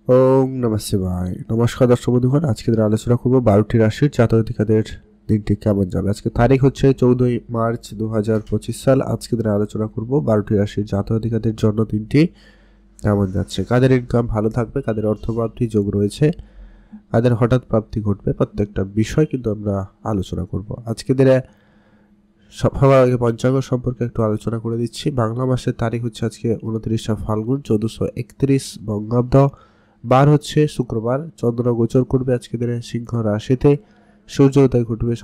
ওম নমঃ শিবায়। নমস্কার দর্শক বন্ধুগণ, আজকে আলোচনা করব 12টি রাশির জাতক-জাতিকাদের দিনটি কেমন যাবে। আজকে তারিখ হচ্ছে 14 মার্চ 2025 সাল। আজকে আলোচনা করব 12টি রাশির জাতক-জাতিকাদের জন্য দিনটি কেমন যাচ্ছে, কাদের ইনকাম ভালো থাকবে, কাদের অর্থপ্রাপ্তি যোগ রয়েছে, কাদের হঠাৎ প্রাপ্তি ঘটবে, প্রত্যেকটা বিষয় কিন্তু আমরা আলোচনা করব। আজকে দিনে সবার আগে পঞ্চাঙ্গ সম্পর্কে একটু আলোচনা করে দিচ্ছি। বাংলা মাসের তারিখ হচ্ছে আজকে 29 ফাল্গুন 1431 বঙ্গাব্দ। বার হচ্ছে শুক্রবার। চন্দ্র গোচর করবে আজকে দিনে সিংহ রাশিতে। সূর্যোদয় ঘটবে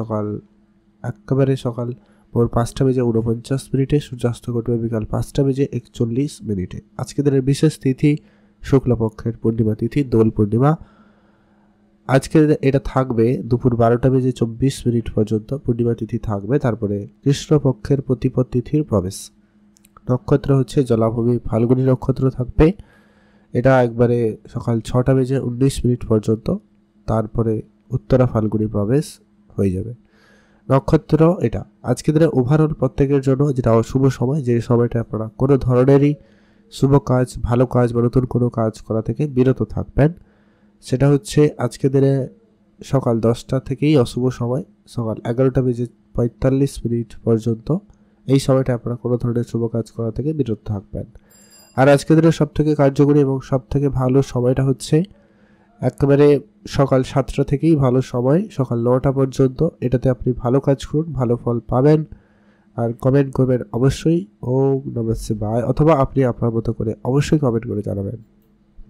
সকাল ভোর 5:49 সূর্যাস্ত ঘটবে বিকাল 5:41। আজকে দিনের বিশেষ তিথি শুক্লপক্ষের পূর্ণিমা তিথি, দোল পূর্ণিমা। আজকে এটা থাকবে দুপুর 12:24 পর্যন্ত পূর্ণিমা তিথি থাকবে। তারপরে কৃষ্ণপক্ষের প্রতিপদ তিথির প্রবেশ। নক্ষত্র হচ্ছে জলাভূমি ফাল্গুনী নক্ষত্র থাকবে। এটা একবারে সকাল 6:19 পর্যন্ত, তারপরে উত্তরা ফাল্গুনী প্রবেশ হয়ে যাবে। নক্ষত্র এটা আজকে দিনে ওভারঅল প্রত্যেকের জন্য যেটা অশুভ সময়, যে সময়টা আপনারা কোনো ধরনেরই শুভ কাজ, ভালো কাজ বা নতুন কোনো কাজ করা থেকে বিরত থাকবেন। সেটা হচ্ছে আজকে দিনে সকাল 10টা থেকেই অশুভ সময়, সকাল 11:45 পর্যন্ত। এই সময়টা আপনারা কোনো ধরনের শুভ কাজ করা থেকে বিরত থাকবেন। আর আজকে দিনের সব থেকে কার্যকরী এবং সব থেকে ভালো সময়টা হচ্ছে একেবারে সকাল 7টা থেকেই ভালো সময়, সকাল 9টা পর্যন্ত। এটাতে আপনি ভালো কাজ করুন, ভালো ফল পাবেন। আর কমেন্ট করবেন অবশ্যই ওম নমঃ শিবায়, অথবা আপনি আপনার মতো করে অবশ্যই কমেন্ট করে জানাবেন।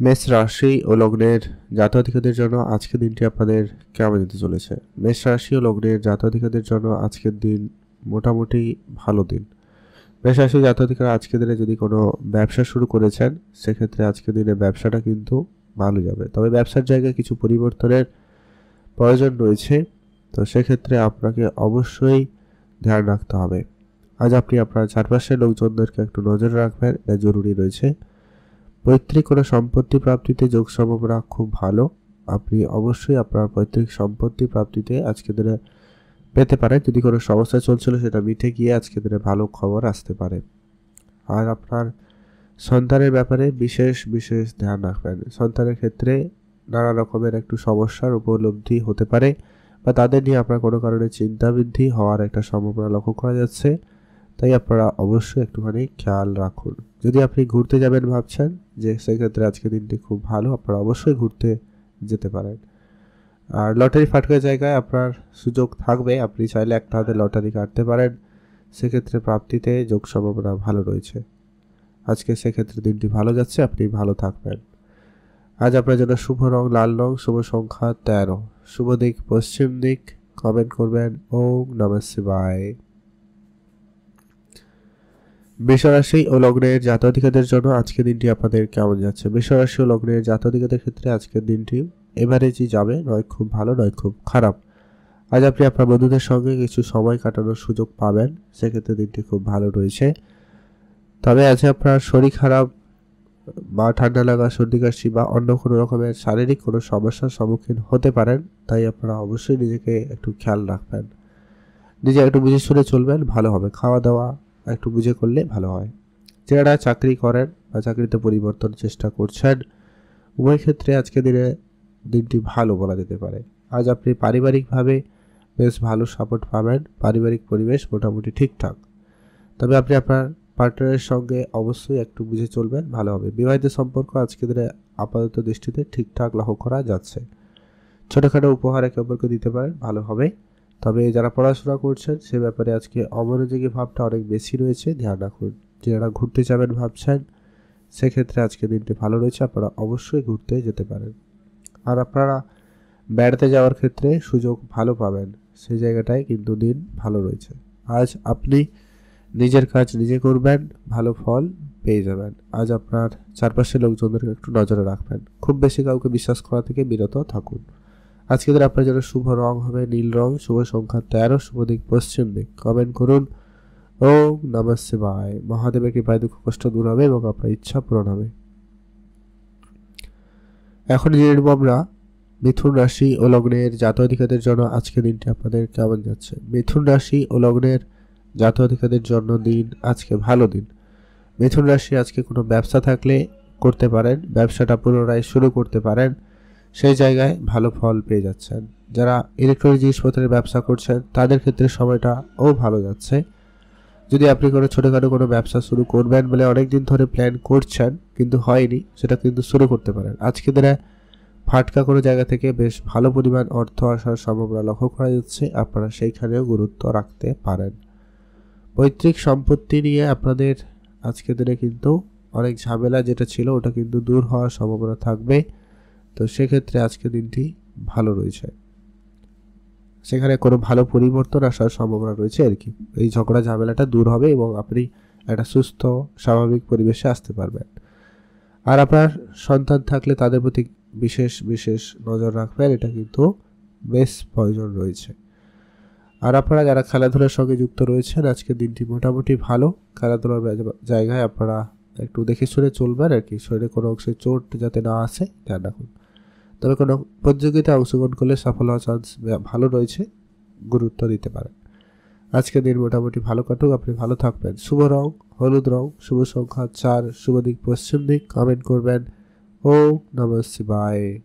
মেষ রাশি ও লগ্নের জাতক-জাতিকাদের জন্য আজকের দিনটি আপনাদের কেমন যেতে চলেছে। মেষ রাশি ও লগ্নের জাতক-জাতিকাদের জন্য আজকের দিন মোটামুটি ভালো দিন। মেষ রাশি জাতক-জাতিকারা আজকের দিনে যদি কোনো ব্যবসা শুরু করেছেন, সেক্ষেত্রে আজকের দিনে ব্যবসাটা কিন্তু ভালো যাবে। তবে ব্যবসার জায়গায় কিছু পরিবর্তনের প্রয়োজন রয়েছে, তো সেক্ষেত্রে আপনাকে অবশ্যই ধ্যান রাখতে হবে। আজ আপনি আপনার চারপাশের লোকজনদেরকে একটু নজরে রাখবেন, এটা জরুরি রয়েছে। পৈতৃক কোনো সম্পত্তি প্রাপ্তিতে যোগ সম্ভাবনা খুব ভালো। আপনি অবশ্যই আপনার পৈতৃক সম্পত্তি প্রাপ্তিতে আজকের দিনে পেতে পারেন। যদি কোনো সমস্যা চলছিল সেটা মিটে গিয়ে আজকের দিনে ভালো খবর আসতে পারে। আর আপনার সন্তানের ব্যাপারে বিশেষ ধ্যান রাখবেন। সন্তানের ক্ষেত্রে নানা রকমের একটু সমস্যার উপলব্ধি হতে পারে, বা তাদের নিয়ে আপনার কোনো কারণে চিন্তা বৃদ্ধি হওয়ার একটা সম্ভাবনা লক্ষ্য করা যাচ্ছে। তাই আপনারা অবশ্যই একটুখানি খেয়াল রাখুন। যদি আপনি ঘুরতে যাবেন ভাবছেন, যে সেক্ষেত্রে আজকের দিনটি খুব ভালো, আপনারা অবশ্যই ঘুরতে যেতে পারেন। আর লটারি ফাটকার জায়গায় আপনার সুযোগ থাকবে, আপনি চাইলে একটা হাতে লটারি কাটতে পারেন। সেক্ষেত্রে প্রাপ্তিতে যোগ সম্ভাবনা ভালো রয়েছে। আজকে সেক্ষেত্রে দিনটি ভালো যাচ্ছে, আপনি ভালো থাকবেন। আজ আপনার জন্য শুভ রং লাল রং, শুভ সংখ্যা 13, শুভ দিক পশ্চিম দিক। কমেন্ট করবেন ওম নমঃ শিবায়। বৃষরাশি ও লগ্নের জাতক-জাতিকাদের জন্য আজকের দিনটি আপনাদের কেমন যাচ্ছে। বৃষরাশি ও লগ্নের জাতক-জাতিকাদের ক্ষেত্রে আজকের দিনটি এভারেজই যাবে, নয় খুব ভালো নয় খুব খারাপ। আজ আপনি আপনার বন্ধুদের সঙ্গে কিছু সময় কাটানোর সুযোগ পাবেন, সেক্ষেত্রে দিনটি খুব ভালো রয়েছে। তবে আজ আপনার শরীর খারাপ বা ঠান্ডা লাগা, সর্দি কাশি বা অন্য কোনো রকমের শারীরিক কোনো সমস্যার সম্মুখীন হতে পারেন। তাই আপনারা অবশ্যই নিজেকে একটু খেয়াল রাখবেন, নিজে একটু বুঝে শুনে চলবেন, ভালো হবে। খাওয়া দাওয়া একটু বুঝে করলে ভালো হয়। যারা চাকরি করেন বা চাকরিতে পরিবর্তন চেষ্টা করছেন, উভয় ক্ষেত্রে আজকে দিনটি ভালো বলা যেতে পারে। আজ আপনি পারিবারিকভাবে বেশ ভালো সাপোর্ট পাবেন, পারিবারিক পরিবেশ মোটামুটি ঠিকঠাক। তবে আপনি আপনার পার্টনারের সঙ্গে অবশ্যই একটু বুঝে চলবেন, ভালো হবে। বিবাহিত সম্পর্ক আজকে দিনে আপাতত দৃষ্টিতে ঠিকঠাক লক্ষ্য করা যাচ্ছে। ছোটোখাটো উপহার একে অপরকে দিতে পারেন, ভালো হবে। তবে যারা পড়াশোনা করছেন সে ব্যাপারে আজকে অমনোযোগী ভাবটা অনেক বেশি রয়েছে, ধ্যান রাখুন। যারা ঘুরতে যাবেন ভাবছেন, সেক্ষেত্রে আজকে দিনটি ভালো রয়েছে, আপনারা অবশ্যই ঘুরতে যেতে পারেন। আর আপনারা বেড়াতে যাওয়ার ক্ষেত্রে সুযোগ ভালো পাবেন, সেই জায়গাটায় কিন্তু দিন ভালো রয়েছে। আজ আপনি নিজের কাজ নিজে করবেন, ভালো ফল পেয়ে যাবেন। আজ আপনার চারপাশের লোকজনদেরকে একটু নজরে রাখবেন, খুব বেশি কাউকে বিশ্বাস করা থেকে বিরত থাকুন। আজকে আপনার জন্য শুভ রং হবে নীল রং, শুভ সংখ্যা 13, শুভ দিক পশ্চিম দিক। কমেন্ট করুন ওম নমঃ শিবায়। মহাদেবের কৃপায় দুঃখ কষ্ট দূর হবে এবং আপনার ইচ্ছা পূরণ হবে। এখন জেনে নেব আমরা মিথুন রাশি ও লগ্নের জাতক-জাতিকাদের জন্য আজকের দিনটি আপনাদের কেমন যাচ্ছে। মিথুন রাশি ও লগ্নের জাতক-জাতিকাদের জন্য দিন আজকে ভালো দিন। মিথুন রাশি আজকে কোনো ব্যবসা থাকলে করতে পারেন, ব্যবসাটা পুনরায় শুরু করতে পারেন, সেই জায়গায় ভালো ফল পেয়ে যাচ্ছেন। যারা ইলেকট্রনিক জিনিসপত্রের ব্যবসা করছেন তাদের ক্ষেত্রে সময়টাও ভালো যাচ্ছে। যদি আপনি কোনো ছোটোখাটো কোনো ব্যবসা শুরু করবেন বলে অনেক দিন ধরে প্ল্যান করছেন কিন্তু হয়নি, সেটা কিন্তু শুরু করতে পারেন। আজকে দিনে ফাটকা কোনো জায়গা থেকে বেশ ভালো পরিমাণ অর্থ আসার সম্ভাবনা লক্ষ্য করা যাচ্ছে, আপনারা সেইখানেও গুরুত্ব রাখতে পারেন। পৈতৃক সম্পত্তি নিয়ে আপনাদের আজকে দিনে কিন্তু অনেক ঝামেলা যেটা ছিল ওটা কিন্তু দূর হওয়ার সম্ভাবনা থাকবে। তো সেক্ষেত্রে আজকে দিনটি ভালো রয়েছে, সেখানে কোনো ভালো পরিবর্তন আসার সম্ভাবনা রয়েছে আর কি। এই ঝগড়া ঝামেলাটা দূর হবে এবং আপনি একটা সুস্থ স্বাভাবিক পরিবেশে আসতে পারবেন। আর আপনার সন্তান থাকলে তাদের প্রতি বিশেষ বিশেষ নজর রাখবেন, এটা কিন্তু বেশ প্রয়োজন রয়েছে। আর আপনারা যারা খেলাধুলার সঙ্গে যুক্ত রয়েছেন আজকের দিনটি মোটামুটি ভালো। খেলাধুলার জায়গায় আপনারা একটু দেখে শুনে চলবেন আর কি, শরীরে কোনো অংশে চোট যাতে না আসে ধ্যান রাখুন। তবে কোনো প্রতিযোগিতায় অংশগ্রহণ করলে সফল হওয়ার চান্স ভালো রয়েছে, গুরুত্ব দিতে পারেন। আজকের দিন মোটামুটি ভালো কাটুক, আপনি ভালো থাকবেন। শুভ রং হলুদ রং, শুভ সংখ্যা 4, শুভ দিক পশ্চিম দিক। কমেন্ট করবেন ওম নমঃ শিবায়।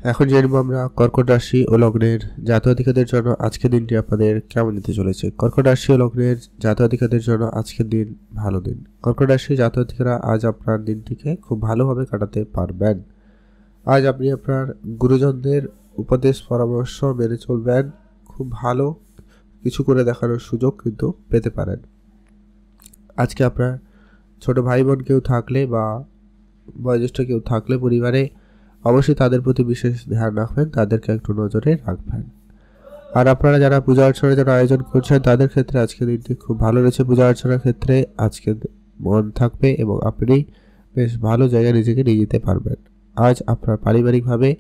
এখন জেনব আমরা কর্কট রাশি ও লগ্নের জাতক-জাতিকাদের জন্য আজকের দিনটি আপনাদের কেমন যেতে চলেছে। কর্কট রাশি ও লগ্নের জাতক-জাতিকাদের জন্য আজকের দিন ভালো দিন। কর্কট রাশির জাতক-জাতিকারা আজ আপনার দিনটিকে খুব ভালোভাবে কাটাতে পারবেন। আজ আপনি আপনার গুরুজনদের উপদেশ পরামর্শ মেনে চলবেন, খুব ভালো কিছু করে দেখানোর সুযোগ কিন্তু পেতে পারেন। আজকে আপনার ছোট ভাই বোন কেউ থাকলে বা বয়োজ্যেষ্ঠ কেউ থাকলে পরিবারে অবশ্যই তাদের প্রতি বিশেষ ধ্যান রাখবেন, তাদেরকে একটু নজরে রাখবেন। আর আপনারা যারা পূজা অর্চনার জন্য আয়োজন করছেন তাদের ক্ষেত্রে আজকের দিনটি খুব ভালো রয়েছে। পূজা অর্চনার ক্ষেত্রে আজকে মন থাকবে এবং আপনি বেশ ভালো জায়গায় নিজেকে নিয়ে যেতে পারবেন। আজ আপনার পারিবারিকভাবে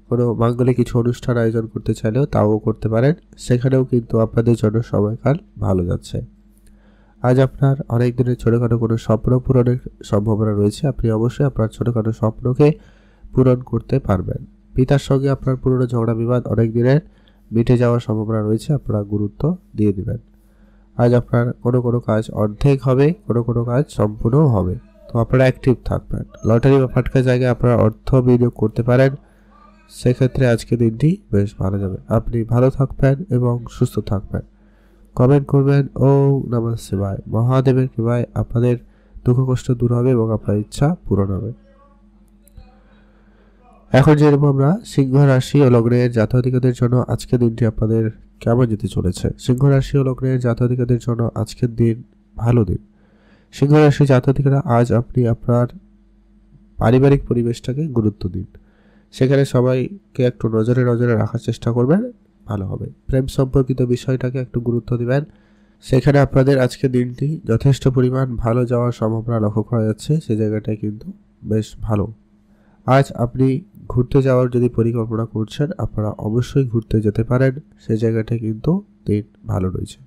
কোনো মাঙ্গলিক কিছু অনুষ্ঠান আয়োজন করতে চাইলেও তাও করতে পারেন, সেখানেও কিন্তু আপনাদের জন্য সময়কাল ভালো যাচ্ছে। আজ আপনার অনেক দিনের ছোটোখাটো কোনো স্বপ্ন পূরণের সম্ভাবনা রয়েছে, আপনি অবশ্যই আপনার ছোটোখাটো স্বপ্নকে পূরণ করতে পারবেন। পিতার সঙ্গে আপনার পুরনো ঝগড়া বিবাদ অনেক দিনের মিটে যাওয়ার সম্ভাবনা রয়েছে, আপনারা গুরুত্ব দিয়ে দিবেন। আজ আপনার কোনো কাজ অর্ধেক হবে, কোনো কাজ সম্পূর্ণও হবে, তো আপনারা অ্যাক্টিভ থাকবেন। লটারি বা ফাটকা জায়গায় আপনারা অর্থ বিনিয়োগ করতে পারেন, সেক্ষেত্রে আজকে দিনটি বেশ ভালো যাবে। আপনি ভালো থাকবেন এবং সুস্থ থাকবেন। কমেন্ট করবেন ওম নমঃ শিবায়। মহাদেবের কৃপায় আপনাদের দুঃখ কষ্ট দূর হবে এবং আপনার ইচ্ছা পূরণ হবে। এখন যেরকম আমরা সিংহ রাশি ও লগ্নের জাতক-জাতিকাদের জন্য আজকের দিনটি আপনাদের কেমন যেতে চলেছে। সিংহ রাশি ও লগ্নের জাতক-জাতিকাদের জন্য আজকের দিন ভালো দিন। সিংহ রাশি জাতক-জাতিকারা আজ আপনি আপনার পারিবারিক পরিবেশটাকে গুরুত্ব দিন, সেখানে সবাইকে একটু নজরে নজরে রাখার চেষ্টা করবেন, ভালো হবে। প্রেম সম্পর্কিত বিষয়টাকে একটু গুরুত্ব দিবেন, সেখানে আপনাদের আজকের দিনটি যথেষ্ট পরিমাণ ভালো যাওয়ার সম্ভাবনা লক্ষ্য করা যাচ্ছে, সেই জায়গাটায় কিন্তু বেশ ভালো। আজ আপনি ঘুরতে যাওয়ার যদি পরিকল্পনা করছেন আপনারা অবশ্যই ঘুরতে যেতে পারেন, সেই জায়গাটায় কিন্তু দিন ভালো রয়েছে।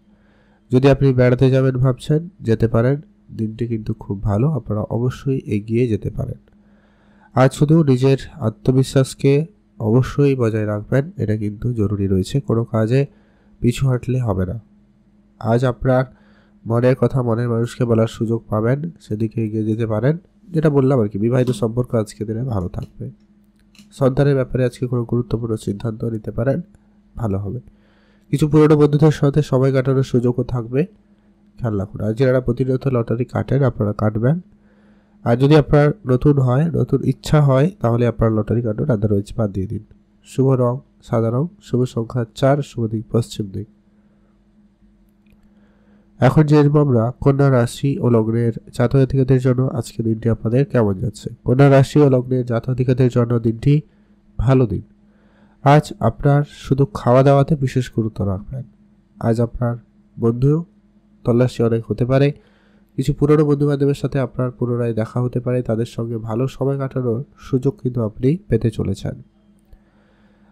যদি আপনি বেড়াতে যাবেন ভাবছেন যেতে পারেন, দিনটি কিন্তু খুব ভালো, আপনারা অবশ্যই এগিয়ে যেতে পারেন। আজ শুধু নিজের আত্মবিশ্বাসকে অবশ্যই বজায় রাখবেন, এটা কিন্তু জরুরি রয়েছে, কোনো কাজে পিছু হাঁটলে হবে না। আজ আপনার মনের কথা মনের মানুষকে বলার সুযোগ পাবেন, সেদিকে এগিয়ে যেতে পারেন, যেটা বললাম আর কি। বিবাহিত সম্পর্ক আজকে দিনে ভালো থাকবে। সন্তানের ব্যাপারে আজকে কোনো গুরুত্বপূর্ণ সিদ্ধান্ত নিতে পারেন, ভালো হবে। কিছু পুরনো বন্ধুদের সাথে সময় কাটানোর সুযোগও থাকবে, খেয়াল রাখুন। আর যারা প্রতিনিয়ত লটারি কাটেন আপনারা কাটবেন। আর যদি আপনার নতুন ইচ্ছা হয় তাহলে আপনার লটারি কাটুন, আদারওয়াইজ বাদ দিয়ে দিন। শুভ রং সাদা রং, শুভ সংখ্যা 4, শুভ দিক পশ্চিম দিক। এখন যেরকম আমরা কন্যা রাশি ও লগ্নের জাতক-জাতিকাদের জন্য আজকে দিনটি আপনাদের কেমন যাচ্ছে। কন্যা রাশি ও লগ্নের জাতক-জাতিকাদের জন্য দিনটি ভালো দিন। আজ আপনার শুধু খাওয়া দাওয়াতে বিশেষ গুরুত্ব রাখবেন। আজ আপনার বন্ধু তল্লাশি অনেক হতে পারে, কিছু পুরনো বন্ধু বান্ধবের সাথে আপনার পুনরায় দেখা হতে পারে, তাদের সঙ্গে ভালো সময় কাটানোর সুযোগ কিন্তু আপনি পেতে চলেছেন।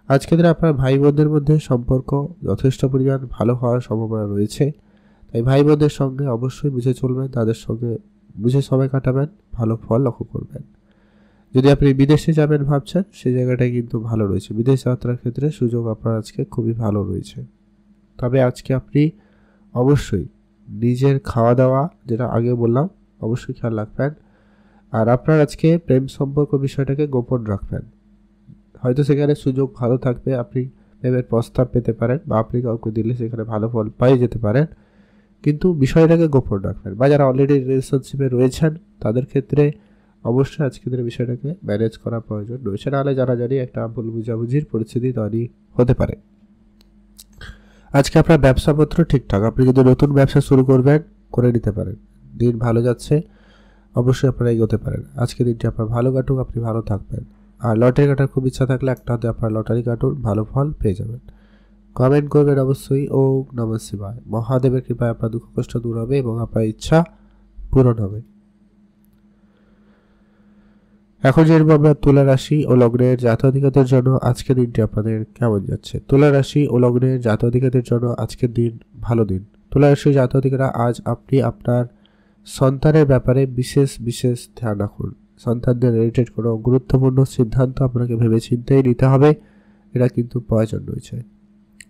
আজকে দিনে আপনার ভাই বোনদের মধ্যে সম্পর্ক যথেষ্ট পরিমাণ ভালো হওয়ার সম্ভাবনা রয়েছে, তাই ভাই বোনদের সঙ্গে অবশ্যই বুঝে চলবেন, তাদের সঙ্গে বুঝে সময় কাটাবেন, ভালো ফল লক্ষ্য করবেন। যদি আপনি বিদেশে যাবেন ভাবছেন, সেই জায়গাটায় কিন্তু ভালো রয়েছে। বিদেশ যাত্রার ক্ষেত্রে সুযোগ আপনার আজকে খুবই ভালো রয়েছে। তবে আজকে আপনি অবশ্যই নিজের খাওয়া দাওয়া, যেটা আগে বললাম, অবশ্যই খেয়াল রাখবেন। আর আপনার আজকে প্রেম সম্পর্ক বিষয়টাকে গোপন রাখবেন। হয়তো সেখানে সুযোগ ভালো থাকবে, আপনি প্রেমের প্রস্তাব পেতে পারেন বা আপনি কাউকে দিলে সেখানে ভালো ফল পাই যেতে পারেন, কিন্তু বিষয়টাকে গোপন রাখবেন। বা যারা অলরেডি রিলেশনশিপে রয়েছেন তাদের ক্ষেত্রে অবশ্যই আজকের দিনে বিষয়টাকে ম্যানেজ করা প্রয়োজন রয়েছে, নাহলে যারা জানি একটা ভুল বুঝাবুঝির পরিস্থিতি তৈরি হতে পারে। আজকে আপনার ব্যবসাপত্র ঠিকঠাক, আপনি যদি নতুন ব্যবসা শুরু করবেন করে নিতে পারেন। দিন ভালো যাচ্ছে, অবশ্যই আপনারা এগোতে পারেন। আজকে দিনটি আপনার ভালো কাটুক, আপনি ভালো থাকবেন। আর লটারি কাটার খুব ইচ্ছা থাকলে একটা হাতে আপনার লটারি কাটুন, ভালো ফল পেয়ে যাবেন। কমেন্ট করবেন অবশ্যই। ওম নমঃ শিবায়। মহাদেবের কৃপায় আপনার দুঃখ কষ্ট দূর হবে এবং আপনার ইচ্ছা পূরণ হবে। এখন যে আমরা তুলা রাশি ও লগ্নের জাতক-জাতিকাদের জন্য আজকের দিনটি আপনাদের কেমন যাচ্ছে। তুলা রাশি ও লগ্নের জাতক-জাতিকাদের জন্য আজকের দিন ভালো দিন। তুলা রাশির জাতক-জাতিকারা, আজ আপনি আপনার সন্তানের ব্যাপারে বিশেষ ধ্যান রাখুন। সন্তানদের রিলেটেড কোনো গুরুত্বপূর্ণ সিদ্ধান্ত আপনাকে ভেবেচিন্তেই নিতে হবে, এটা কিন্তু প্রয়োজন রয়েছে।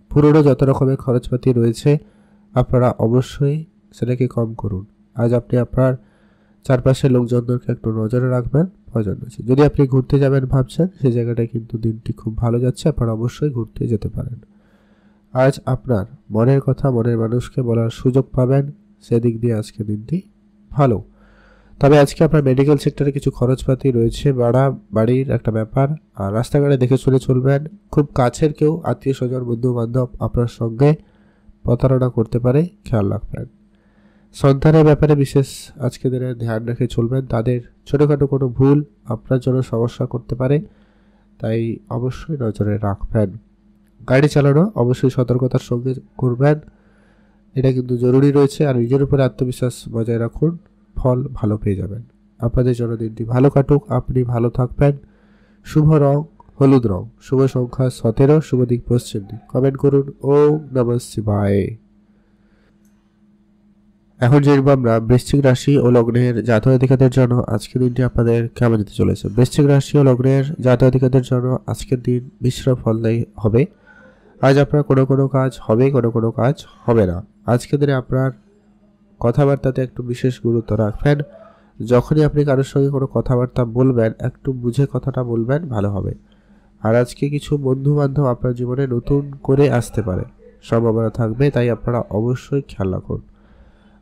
পুরনো যত রকমের খরচপাতি রয়েছে আপনারা অবশ্যই সেটাকে কম করুন। আজ আপনি আপনার চারপাশের লোকজনদেরকে একটু নজরে রাখবেন, প্রয়োজন রয়েছে। যদি আপনি ঘুরতে যাবেন ভাবছেন, সেই জায়গাটায় কিন্তু দিনটি খুব ভালো যাচ্ছে, আপনারা অবশ্যই ঘুরতে যেতে পারেন। আজ আপনার মনের কথা মনের মানুষকে বলার সুযোগ পাবেন, সেদিক দিয়ে আজকে দিনটি ভালো। তবে আজকে আপনার মেডিকেল সেক্টরে কিছু খরচপাতি রয়েছে, বাড়ির একটা ব্যাপার। আর রাস্তাঘাটে দেখে শুনে চলবেন। খুব কাছের কেউ, আত্মীয় স্বজন, বন্ধু বান্ধব আপনার সঙ্গে প্রতারণা করতে পারে, খেয়াল রাখবেন। সন্তানের ব্যাপারে বিশেষ আজকে দিনে ধ্যান রেখে চলবেন। তাদের ছোটোখাটো কোনো ভুল আপনার জন্য সমস্যা করতে পারে, তাই অবশ্যই নজরে রাখবেন। গাড়ি চালানো অবশ্যই সতর্কতার সঙ্গে করবেন, এটা কিন্তু জরুরি রয়েছে। আর নিজের উপরে আত্মবিশ্বাস বজায় রাখুন, ফল ভালো পেয়ে যাবেন। আপনাদের জন্য দিনটি ভালো কাটুক, আপনি ভালো থাকবেন। শুভ রং হলুদ রং, শুভ সংখ্যা 17, শুভ দিক পশ্চিম দিক। কমেন্ট করুন ওম নমঃ শিবায়। এখন জেনব আমরা বৃশ্চিক রাশি ও লগ্নের জাতক-জাতিকাদের জন্য আজকের দিনটি আপনাদের কেমন যেতে চলেছে। বৃশ্চিক রাশি ও লগ্নের জাতক-জাতিকাদের জন্য আজকের দিন মিশ্র ফলদায়ী হবে। আজ আপনার কোনো কাজ হবে, কোনো কাজ হবে না। আজকের দিনে আপনার কথাবার্তাতে একটু বিশেষ গুরুত্ব রাখবেন। যখনই আপনি কারোর সঙ্গে কোনো কথাবার্তা বলবেন, একটু বুঝে কথাটা বলবেন, ভালো হবে। আর আজকে কিছু বন্ধু বান্ধব আপনার জীবনে নতুন করে আসতে পারে, সম্ভাবনা থাকবে, তাই আপনারা অবশ্যই খেয়াল রাখুন।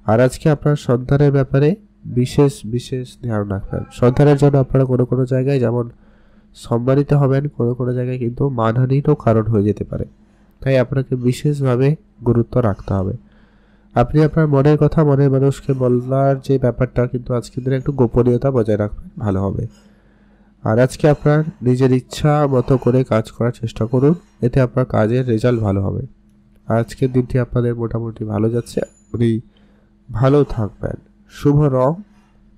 আর আজকে আপনার সন্তানের ব্যাপারে বিশেষ ধ্যান রাখবেন। সন্তানের জন্য আপনারা কোনো জায়গায় যেমন সম্মানিত হবেন, কোনো জায়গায় কিন্তু মানহানিরও কারণ হয়ে যেতে পারে, তাই আপনাকে বিশেষভাবে গুরুত্ব রাখতে হবে। আপনি আপনার মনের কথা মনের মানুষকে বলার যে ব্যাপারটা, কিন্তু আজকের দিনে একটু গোপনীয়তা বজায় রাখবেন, ভালো হবে। আর আজকে আপনার নিজের ইচ্ছা মতো করে কাজ করার চেষ্টা করুন, এতে আপনার কাজের রেজাল্ট ভালো হবে। আজকের দিনটি আপনাদের মোটামুটি ভালো যাচ্ছে, আপনি ভালো থাকবেন। শুভ রং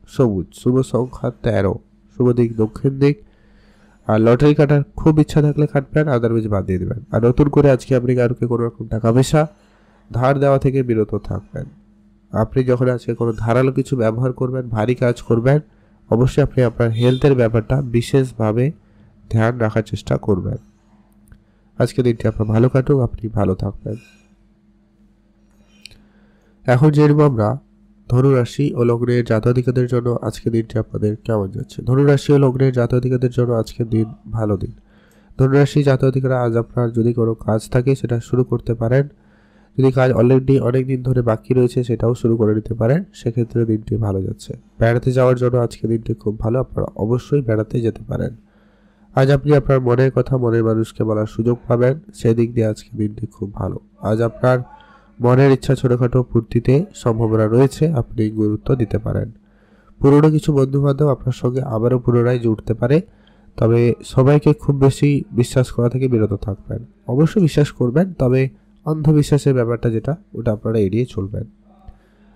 সবুজ, শুভ সংখ্যা 13, শুভ দিক দক্ষিণ দিক। আর লটারি কাটার খুব ইচ্ছা থাকলে কাটবেন, আদারওয়াইজ বাদ দিয়ে দেবেন। আর নতুন করে আজকে আপনি কারোকে কোনো রকম টাকা পয়সা ধার দেওয়া থেকে বিরত থাকবেন। আপনি যখন আজকে কোনো ধারালো কিছু ব্যবহার করবেন, ভারী কাজ করবেন, অবশ্যই আপনি আপনার হেলথের ব্যাপারটা বিশেষভাবে ধ্যান রাখার চেষ্টা করবেন। আজকে দিনটি আপনার ভালো কাটুক, আপনি ভালো থাকবেন। এখন জেনব আমরা ধনুরাশি ও লগ্নের জাতক-জাতিকাদের জন্য আজকে দিনটি আপনাদের কেমন যাচ্ছে। ধনুরাশি ও লগ্নের জাতক-জাতিকাদের জন্য আজকের দিন ভালো দিন। ধনুরাশি জাতক-জাতিকারা, আজ আপনার যদি কোনো কাজ থাকে সেটা শুরু করতে পারেন। যদি কাজ অলরেডি অনেক দিন ধরে বাকি রয়েছে সেটাও শুরু করে নিতে পারেন, সেক্ষেত্রে দিনটি ভালো যাচ্ছে। বেড়াতে যাওয়ার জন্য আজকে দিনটি খুব ভালো, আপনারা অবশ্যই বেড়াতে যেতে পারেন। আজ আপনি আপনার মনের কথা মনের মানুষকে বলার সুযোগ পাবেন, সেদিক দিয়ে আজকে দিনটি খুব ভালো। আজ আপনার মনের ইচ্ছা ছোটোখাটো পূর্তিতে সম্ভাবনা রয়েছে, আপনি গুরুত্ব দিতে পারেন। পুরনো কিছু বন্ধু বান্ধব আপনার সঙ্গে আবারও পুনরায় জুড়তে পারে, তবে সবাইকে খুব বেশি বিশ্বাস করা থেকে বিরত থাকবেন। অবশ্যই বিশ্বাস করবেন, তবে অন্ধবিশ্বাসের ব্যাপারটা যেটা, ওটা আপনারা এড়িয়ে চলবেন।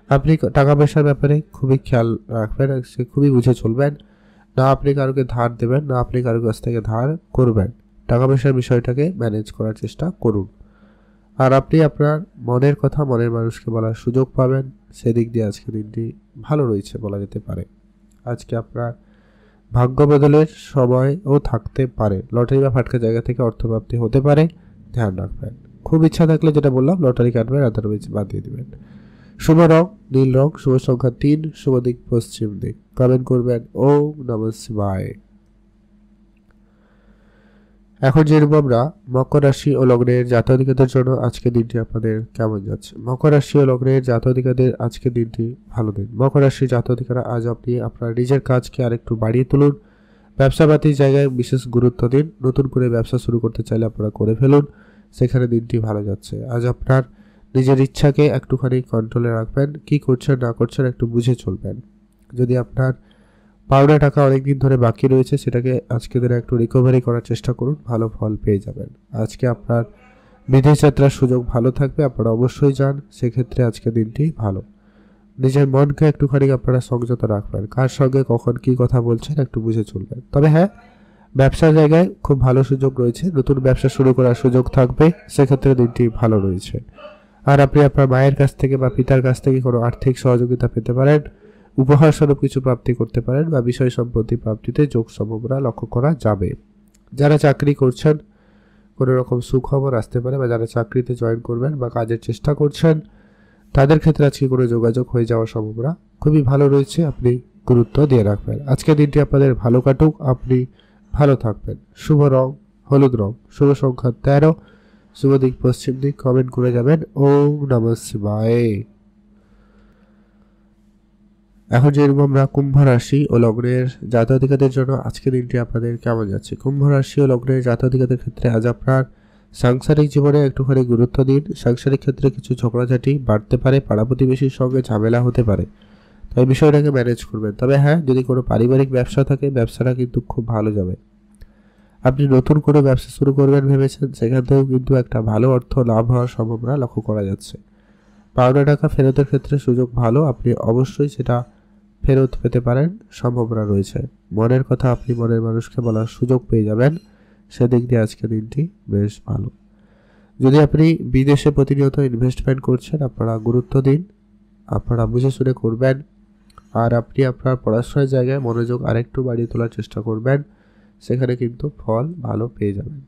আপনি টাকা পয়সার ব্যাপারে খুবই খেয়াল রাখবেন, সে খুবই বুঝে চলবেন। না আপনি কারোকে ধার দেবেন, না আপনি কারোর কাছ থেকে ধার করবেন। টাকা পয়সার বিষয়টাকে ম্যানেজ করার চেষ্টা করুন। আর আপনি আপনার মনের কথা মনের মানুষকে বলার সুযোগ পাবেন, সেদিক দিয়ে আজকে দিনটি ভালো রয়েছে বলা যেতে পারে। আজকে আপনার ভাগ্য বদলের সময়ও থাকতে পারে, লটারি বা ফাটকা জায়গা থেকে অর্থপ্রাপ্তি হতে পারে, ধ্যান রাখবেন। খুব ইচ্ছা থাকলে যেটা বললাম লটারি কাটবেন, আদারওয়াইজ বাদ দিয়ে দেবেন। শুভ রং নীল রং, শুভ সংখ্যা 3, শুভ দিক পশ্চিম দিক। কমেন্ট করবেন ওম নমঃ শিবায়। এখন জেনব আমরা মকর রাশি ও লগ্নের জাতক-জাতিকাদের জন্য আজকের দিনটি আপনাদের কেমন যাচ্ছে। মকর রাশি ও লগ্নের জাতক-জাতিকাদের আজকের দিনটি ভালো দিন। মকর রাশির জাতক-জাতিকারা আজ আপনি আপনার নিজের কাজকে আরেকটু বাড়িয়ে তুলুন। ব্যবসাপাতির জায়গায় বিশেষ গুরুত্ব দিন। নতুন করে ব্যবসা শুরু করতে চাইলে আপনারা করে ফেলুন, সেখানে দিনটি ভালো যাচ্ছে। আজ আপনার নিজের ইচ্ছাকে একটুখানি কন্ট্রোলে রাখবেন। কি করছেন না করছেন একটু বুঝে চলবেন। যদি আপনার পাওনা টাকা অনেকদিন ধরে বাকি রয়েছে, সেটাকে আজকে দিনে একটু রিকভারি করার চেষ্টা করুন, ভালো ফল পেয়ে যাবেন। আজকে আপনার বিদেশ যাত্রার সুযোগ ভালো থাকবে, আপনারা অবশ্যই যান, সেক্ষেত্রে আজকে দিনটি ভালো। নিজের মনকে একটুখানি আপনারা সংযত রাখবেন। কার সঙ্গে কখন কি কথা বলছেন একটু বুঝে চলবেন। তবে হ্যাঁ, ব্যবসার জায়গায় খুব ভালো সুযোগ রয়েছে, নতুন ব্যবসা শুরু করার সুযোগ থাকবে, সেক্ষেত্রে দিনটি ভালো রয়েছে। আর আপনি আপনার মায়ের কাছ থেকে বা পিতার কাছ থেকে কোনো আর্থিক সহযোগিতা পেতে পারেন, উপহার স্বরূপ কিছু প্রাপ্তি করতে পারেন বা বিষয় সম্পত্তি প্রাপ্তিতে যোগ সম্ভাবনা লক্ষ্য করা যাবে। যারা চাকরি করছেন কোনো রকম সুখবর আসতে পারে, বা যারা চাকরিতে জয়েন করবেন বা কাজের চেষ্টা করছেন তাদের ক্ষেত্রে আজকে কোনো যোগাযোগ হয়ে যাওয়ার সম্ভাবনা খুবই ভালো রয়েছে, আপনি গুরুত্ব দিয়ে রাখবেন। আজকের দিনটি আপনাদের ভালো কাটুক, আপনি ভালো থাকবেন। শুভ রং হলুদ রং, শুভ সংখ্যা 13, শুভ দিক পশ্চিম দিক। কমেন্ট করে যাবেন ওম নমঃ শিবায়। এখন যেরকম আমরা কুম্ভ রাশি ও লগ্নের জাতক-জাতিকাদের জন্য আজকের দিনটি আপনাদের কেমন যাচ্ছে। কুম্ভ রাশি ও লগ্নের জাতক-জাতিকাদের ক্ষেত্রে আজ আপনার সাংসারিক জীবনে একটুখানি গুরুত্ব দিন। সাংসারিক ক্ষেত্রে কিছু ঝগড়াঝাটি বাড়তে পারে, পাড়া প্রতিবেশীর সঙ্গে ঝামেলা হতে পারে, তাই বিষয়টাকে ম্যানেজ করবেন। তবে হ্যাঁ, যদি কোনো পারিবারিক ব্যবসা থাকে ব্যবসাটা কিন্তু খুব ভালো যাবে। আপনি নতুন কোনো ব্যবসা শুরু করবেন ভেবেছেন, সেখান থেকেও কিন্তু একটা ভালো অর্থ লাভ হওয়ার সম্ভাবনা লক্ষ্য করা যাচ্ছে। পাওনা টাকা ফেরতের ক্ষেত্রে সুযোগ ভালো, আপনি অবশ্যই সেটা ফেরত পেতে পারেন, সম্ভাবনা রয়েছে। মনের কথা আপনি মনের মানুষকে বলার সুযোগ পেয়ে যাবেন, সেদিক দিয়ে আজকের দিনটি বেশ ভালো। যদি আপনি বিদেশে প্রতিনিয়ত ইনভেস্টমেন্ট করছেন, আপনারা গুরুত্ব দিন, আপনারা বুঝে শুনে করবেন। আর আপনি আপনার পড়াশোনার জায়গায় মনোযোগ আরেকটু বাড়িয়ে তোলার চেষ্টা করবেন, সেখানে কিন্তু ফল ভালো পেয়ে যাবেন।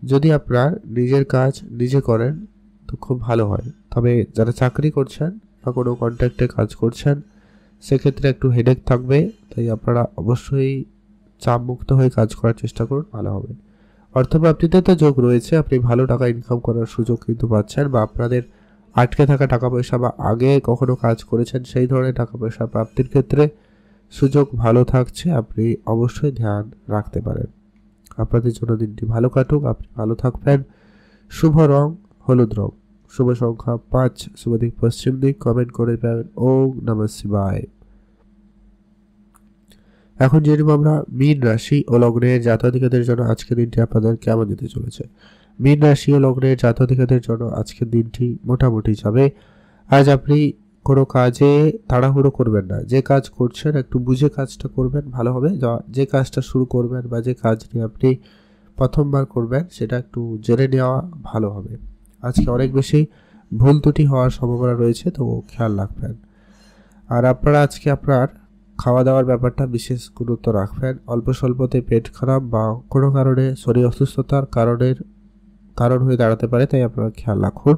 যদি আপনার নিজের কাজ নিজে করেন তো খুব ভালো হয়। তবে যারা চাকরি করছেন বা কোনো কন্ট্রাক্টে কাজ করছেন, সেক্ষেত্রে একটু হেডেক থাকবে, তাই আপনারা অবশ্যই চাপমুক্ত হয়ে কাজ করার চেষ্টা করুন, ভালো হবে। অর্থপ্রাপ্তিতে তো যোগ রয়েছে, আপনি ভালো টাকা ইনকাম করার সুযোগ কিন্তু পাচ্ছেন, বা আপনাদের আটকে থাকা টাকা পয়সা বা আগে কখনো কাজ করেছেন সেই ধরনের টাকা পয়সা প্রাপ্তির ক্ষেত্রে সুযোগ ভালো থাকছে, আপনি অবশ্যই ধ্যান রাখতে পারেন। আপনাদের জন্য দিনটি ভালো কাটুক, আপনি ভালো থাকবেন। শুভ রং হলুদ রং, শুভ সংখ্যা 5, শুভ দিক পশ্চিম দিক। কমেন্ট করে পাবেন ওম নমঃ শিবায়। এখন জেনে আমরা মীন রাশি ও লগ্নের জাতক-জাতিকাদের জন্য আজকের দিনটি আপনাদের কেমন যেতে চলেছে। মীন রাশি ও লগ্নের জাতক-জাতিকাদের জন্য আজকের দিনটি মোটামুটি যাবে। আজ আপনি কোনো কাজে তাড়াহুড়ো করবেন না, যে কাজ করছেন একটু বুঝে কাজটা করবেন, ভালো হবে। যে কাজটা শুরু করবেন বা যে কাজ নিয়ে আপনি প্রথমবার করবেন সেটা একটু জেনে নেওয়া ভালো হবে। আজকে অনেক বেশি ভুল ত্রুটি হওয়ার সম্ভাবনা রয়েছে, তো খেয়াল রাখবেন। আর আপনারা আজকে আপনার খাওয়া দাওয়ার ব্যাপারটা বিশেষ গুরুত্ব রাখবেন। অল্প স্বল্পতে পেট খারাপ বা কোনো কারণে শরীর অসুস্থতার কারণ হয়ে দাঁড়াতে পারে, তাই আপনারা খেয়াল রাখুন।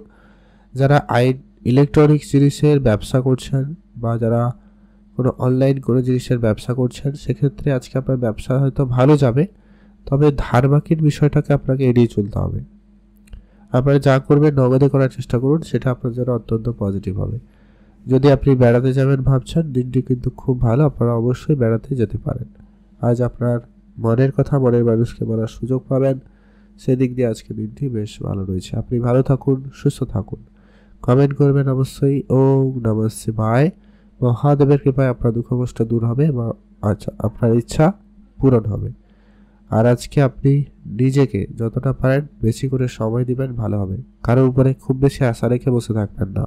যারা ইলেকট্রনিক্স জিনিসের ব্যবসা করছেন বা যারা কোনো অনলাইন কোনো জিনিসের ব্যবসা করছেন, সেক্ষেত্রে আজকে আপনার ব্যবসা হয়তো ভালো যাবে, তবে ধার বাকির বিষয়টাকে আপনাকে এড়িয়ে চলতে হবে। আপনারা যা করবেন নগদে করার চেষ্টা করুন, সেটা আপনার জন্য অত্যন্ত পজিটিভ হবে। যদি আপনি বেড়াতে যাবেন ভাবছেন, দিনটি কিন্তু খুব ভালো, আপনারা অবশ্যই বেড়াতে যেতে পারেন। আজ আপনার মনের কথা মনের মানুষকে বলার সুযোগ পাবেন, সেদিক দিয়ে আজকে দিনটি বেশ ভালো রয়েছে। আপনি ভালো থাকুন, সুস্থ থাকুন। কমেন্ট করবেন অবশ্যই ওম নমঃ শিবায়। মহাদেবের কৃপায় আপনার দুঃখ কষ্ট দূর হবে এবং আপনার ইচ্ছা পূরণ হবে। আর আজকে আপনি নিজেকে যতটা পারেন বেশি করে সময় দিবেন, ভালো হবে। কারোর উপরে খুব বেশি আশা রেখে বসে থাকবেন না।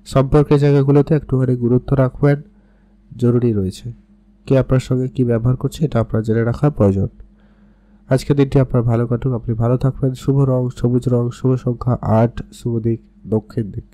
সম্পর্কের জায়গাগুলোতে একটুখানি গুরুত্ব রাখবেন, জরুরি রয়েছে। কে আপনার সঙ্গে কি ব্যবহার করছে এটা আপনার জেনে রাখা প্রয়োজন। আজকের দিনটি আপনার ভালো কাটুক, আপনি ভালো থাকবেন। শুভ রং সবুজ রং, শুভ সংখ্যা 8, শুভ দিক দক্ষিণ দিক।